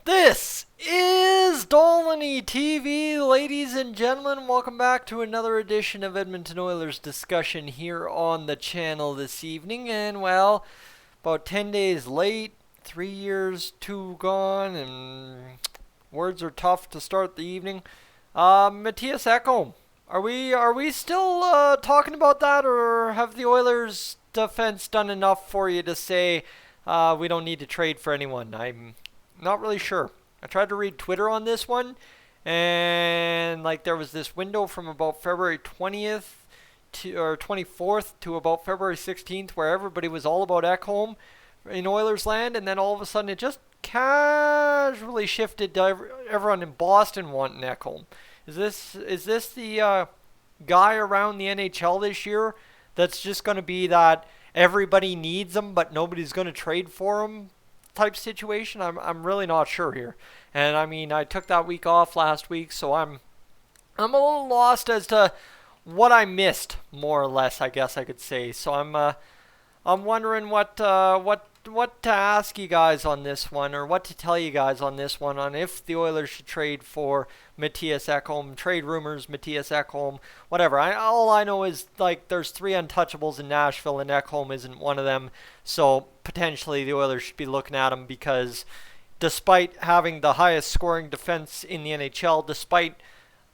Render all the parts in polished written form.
This is Dolynny TV, ladies and gentlemen. Welcome back to another edition of Edmonton Oilers discussion here on the channel this evening. And well, about 10 days late, 3 years, 2 gone, and words are tough to start the evening. Mattias Ekholm, are we still talking about that, or have the Oilers defense done enough for you to say we don't need to trade for anyone? I'm not really sure. I tried to read Twitter on this one, and like there was this window from about February 20th to or 24th to about February 16th where everybody was all about Ekholm in Oilers land, and then all of a sudden it just casually shifted to everyone in Boston wanting Ekholm. Is this the guy around the NHL this year that's just going to be that everybody needs him but nobody's going to trade for him type situation? I'm really not sure here. And I mean, I took that week off last week, so I'm a little lost as to what I missed, more or less, I guess I could say. So I'm wondering what to ask you guys on this one, or what to tell you guys on this one, on if the Oilers should trade for Mattias Ekholm, trade rumors, Mattias Ekholm, whatever. All I know is like there's 3 untouchables in Nashville, and Ekholm isn't one of them. So potentially the Oilers should be looking at him, because despite having the highest scoring defense in the NHL, despite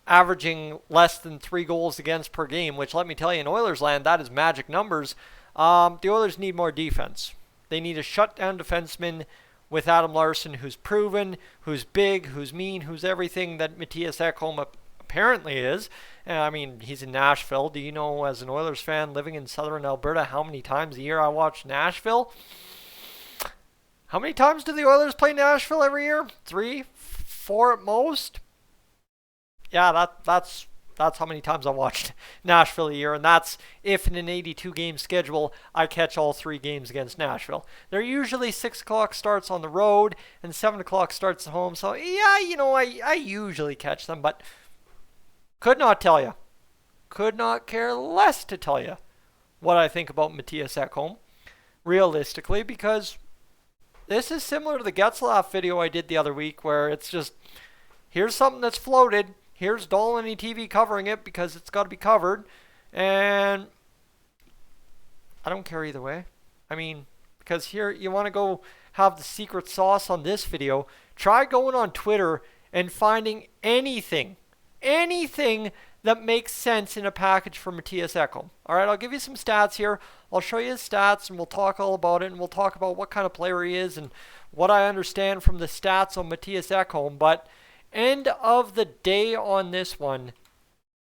averaging less than 3 goals against per game, which let me tell you, in Oilers land, that is magic numbers. The Oilers need more defense. They need a shutdown defenseman with Adam Larsson, who's proven, who's big, who's mean, who's everything that Mattias Ekholm apparently is. I mean, he's in Nashville. Do you know, as an Oilers fan living in southern Alberta, how many times a year I watch Nashville? How many times do the Oilers play Nashville every year? 3, 4 at most? Yeah, that's how many times I watched Nashville a year, and that's if in an 82-game schedule I catch all 3 games against Nashville. They're usually 6 o'clock starts on the road and 7 o'clock starts at home, so yeah, I usually catch them, but could not tell you, could not care less to tell you what I think about Mattias Ekholm, realistically, because this is similar to the Getzlaf video I did the other week, where it's just, here's something that's floated. Here's Dolynny TV covering it because it's got to be covered. And I don't care either way. I mean, because here you want to go have the secret sauce on this video. Try going on Twitter and finding anything that makes sense in a package for Mattias Ekholm. All right, I'll give you some stats here. I'll show you his stats, and we'll talk all about it, and we'll talk about what kind of player he is and what I understand from the stats on Mattias Ekholm. But end of the day on this one,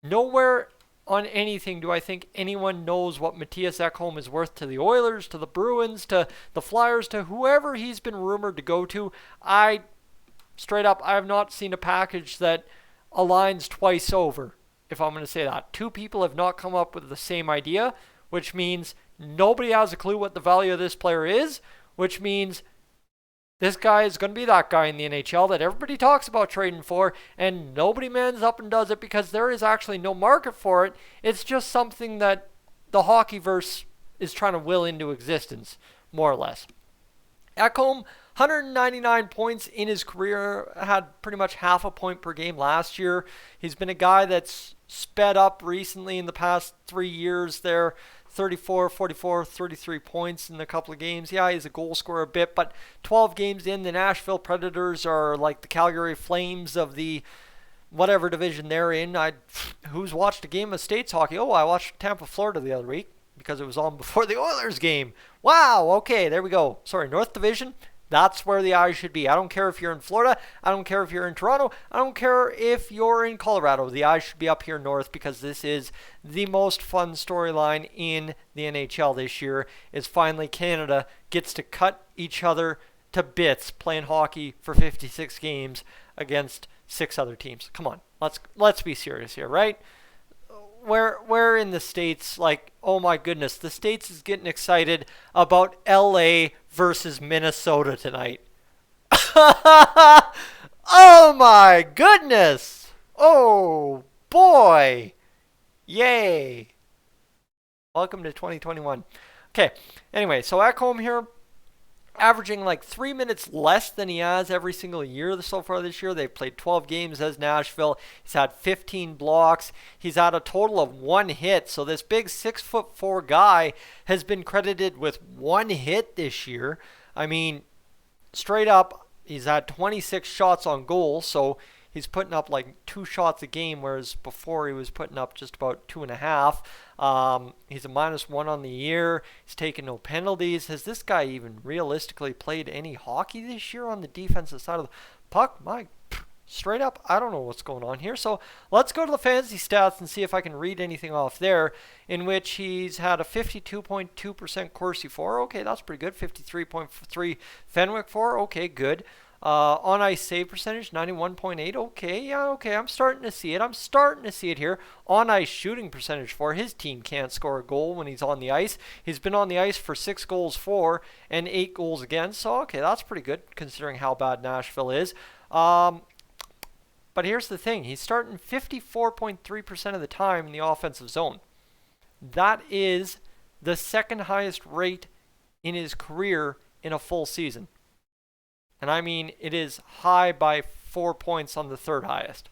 nowhere on anything do I think anyone knows what Mattias Ekholm is worth to the Oilers, to the Bruins, to the Flyers, to whoever he's been rumored to go to. Straight up, I have not seen a package that aligns twice over, if I'm going to say that. 2 people have not come up with the same idea, which means nobody has a clue what the value of this player is, which means this guy is going to be that guy in the NHL that everybody talks about trading for, and nobody mans up and does it because there is actually no market for it. It's just something that the hockeyverse is trying to will into existence, more or less. Ekholm, 199 points in his career, had pretty much half a point per game last year. He's been a guy that's sped up recently in the past 3 years there. 34, 44, 33 points in a couple of games. Yeah, he's a goal scorer a bit, but 12 games in, the Nashville Predators are like the Calgary Flames of the whatever division they're in. Who's watched a game of States hockey? Oh, I watched Tampa, Florida the other week because it was on before the Oilers game. Wow, okay, there we go. Sorry, North Division. That's where the eyes should be. I don't care if you're in Florida. I don't care if you're in Toronto. I don't care if you're in Colorado. The eyes should be up here north, because this is the most fun storyline in the NHL this year, is finally Canada gets to cut each other to bits playing hockey for 56 games against 6 other teams. Come on, let's be serious here, right? Where in the States, like, oh my goodness, the States is getting excited about LA versus Minnesota tonight. Oh my goodness. Oh boy. Yay. Welcome to 2021. Okay, anyway, so Ekholm here, averaging like 3 minutes less than he has every single year so far this year. They've played 12 games as Nashville. He's had 15 blocks. He's had a total of 1 hit. So this big 6'4" guy has been credited with 1 hit this year. I mean, straight up, he's had 26 shots on goal. So he's putting up like 2 shots a game, whereas before he was putting up just about 2.5. He's a -1 on the year. He's taken no penalties. Has this guy even realistically played any hockey this year on the defensive side of the puck? Straight up, I don't know what's going on here. So let's go to the fantasy stats and see if I can read anything off there, in which he's had a 52.2% Corsi for. Okay, that's pretty good. 53.3 Fenwick for. Okay, good. On ice save percentage, 91.8. Okay, yeah, okay. I'm starting to see it. Here. On ice shooting percentage for. His team can't score a goal when he's on the ice. He's been on the ice for 6 goals for and 8 goals against. So, okay, that's pretty good considering how bad Nashville is. But here's the thing. He's starting 54.3% of the time in the offensive zone. That is the second highest rate in his career in a full season. And I mean, it is high by 4 points on the third highest.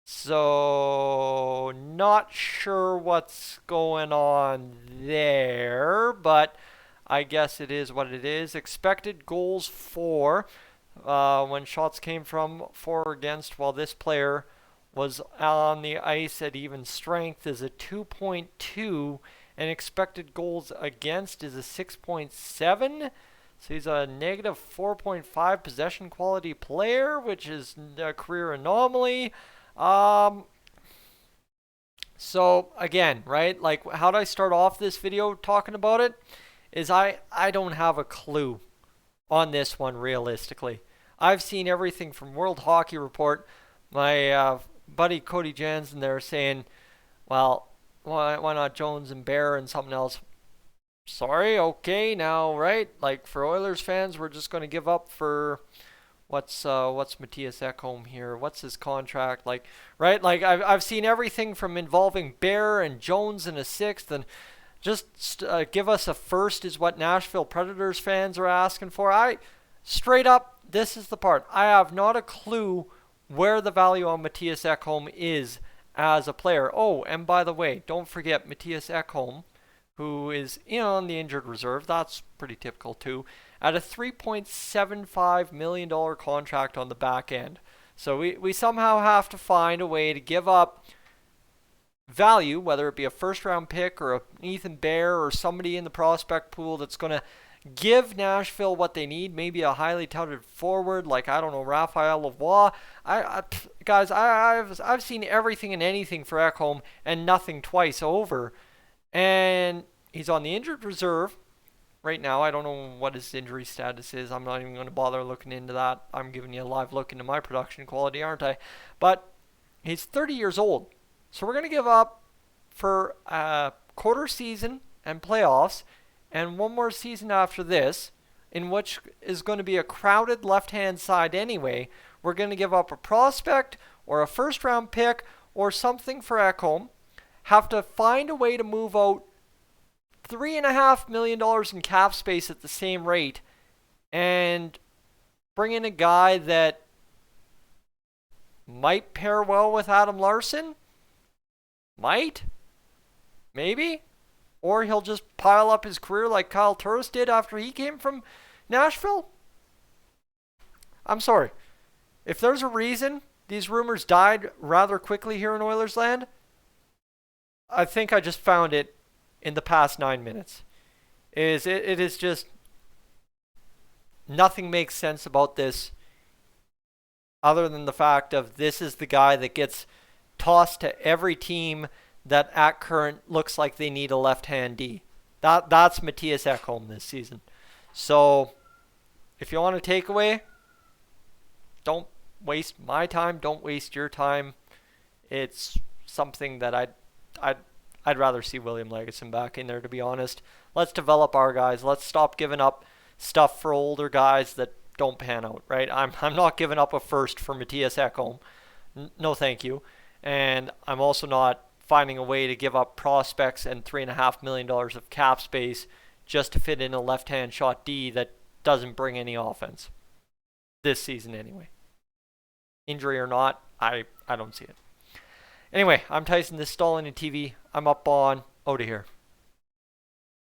So, not sure what's going on there, but I guess it is what it is. Expected goals for, when shots came from, for or against, while this player was on the ice at even strength, is a 2.2, and expected goals against is a 6.7. So he's a negative 4.5 possession quality player, which is a career anomaly. So again, right, like how did I start off this video talking about it? Is I don't have a clue on this one realistically. I've seen everything from World Hockey Report. My buddy Cody Jansen there saying, well, why not Jones and Bear and something else? Sorry, okay, now, right? Like for Oilers fans, we're just going to give up for what's Mattias Ekholm here? What's his contract like? Right? Like I've seen everything from involving Bear and Jones in a 6th, and just give us a 1st is what Nashville Predators fans are asking for. Straight up, this is the part. I have not a clue where the value on Mattias Ekholm is as a player. Oh, and by the way, don't forget Mattias Ekholm, who is on the injured reserve. That's pretty typical too. At a $3.75 million contract on the back end. So we somehow have to find a way to give up value, whether it be a 1st-round pick or an Ethan Bear or somebody in the prospect pool that's going to give Nashville what they need. Maybe a highly touted forward like, I don't know, Raphael Lavoie. Guys, I've seen everything and anything for Ekholm and nothing twice over. And he's on the injured reserve right now. I don't know what his injury status is. I'm not even going to bother looking into that. I'm giving you a live look into my production quality, aren't I? But he's 30 years old. So we're going to give up for a quarter season and playoffs and 1 more season after this, in which is going to be a crowded left-hand side anyway. We're going to give up a prospect or a 1st-round pick or something for Ekholm. Have to find a way to move out $3.5 million in cap space at the same rate and bring in a guy that might pair well with Adam Larsson. Might. Maybe. Or he'll just pile up his career like Kyle Turris did after he came from Nashville. I'm sorry. If there's a reason these rumors died rather quickly here in Oilers land, I think I just found it in the past 9 minutes. It is just nothing makes sense about this other than the fact of this is the guy that gets tossed to every team that at current looks like they need a left-hand D. That's Mattias Ekholm this season. So if you want a takeaway, don't waste my time. Don't waste your time. It's something that I'd rather see William Legason back in there, to be honest. Let's develop our guys. Let's stop giving up stuff for older guys that don't pan out, right? I'm not giving up a 1st for Mattias Ekholm. No, thank you. And I'm also not finding a way to give up prospects and $3.5 million of cap space just to fit in a left-hand shot D that doesn't bring any offense. This season anyway. Injury or not, I don't see it. Anyway, I'm Tyson, this is Dolynny TV. I'm up on out of here.